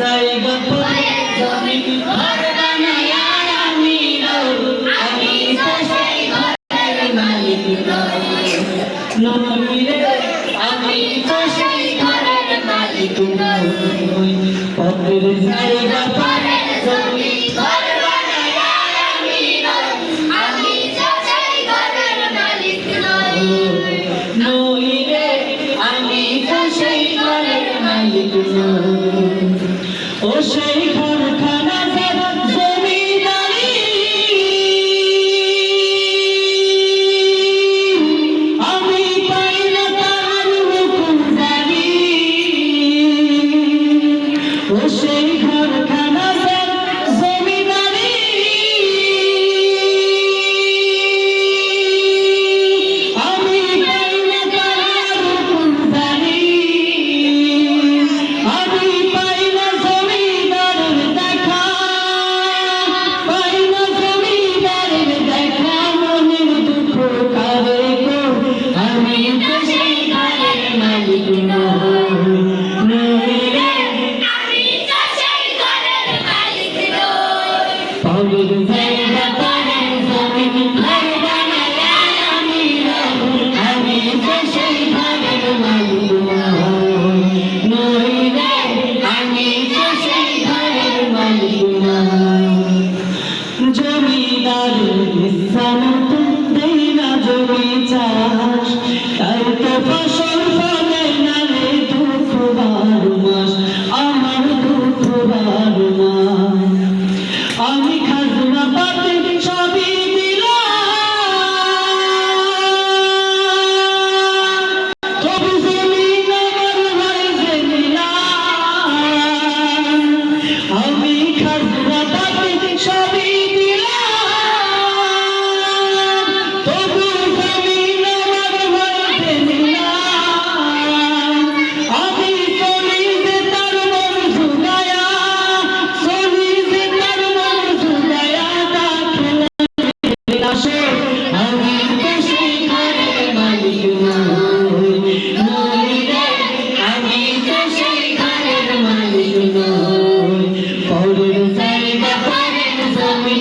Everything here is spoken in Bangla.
জায়গা পরে জমি ঘর বানায়া আমি তো সেই ঘরের মালিক নই রে, আমি তো সেই ঘরের মালিক নই। পরের জায়গা পরে জমি ঘর বানায়া আমি তো সেই ঘরের মালিক নই রে, আমি তো সেই ঘরের মালিক নই। ও সেই ঘরখানা জমিদারি আমি পাই না তার হুকুমদারি। ও সেই ঘরখানা জমিদারি আমি পাই না তার হুকুমদারি। আমি পাই না জমিদারের দেখা, পাই না জমিদারের দেখা, মনের দুঃখ কারে গো, আমি তো সেই ঘরের মালিক নই রে, আমি তো সেই ঘরের মালিক নই। পরের জায়গা পরে জমি ঘর বানায়া আমি তো সেই ঘরের মালিক নই রে, আমি তো সেই ঘরের মালিক নই। জমিদারের ইচ্ছা মতো দেই না জমি চাষ, তাই তো ফসল ফলে না রে দুঃখ বারো মাস, আমার দুঃখ বারো মাস। আমি খাজনা পাতি সবই দিলাম, তবু জমিন আমার হয়েছে নিলাম। আমি খাজনা পাতি সবই দিলাম, তবু জমিন আমার হয়েছে নিলাম। আমি চলি যে তার মন ঝুলায়া, চলি যে তার মন ঝুলায়া, দাখিল আসে আমি তো সেই ঘরের মালিক নই রে, আমি তো সেই ঘরের মালিক নই। পরের জায়গা পরের জমি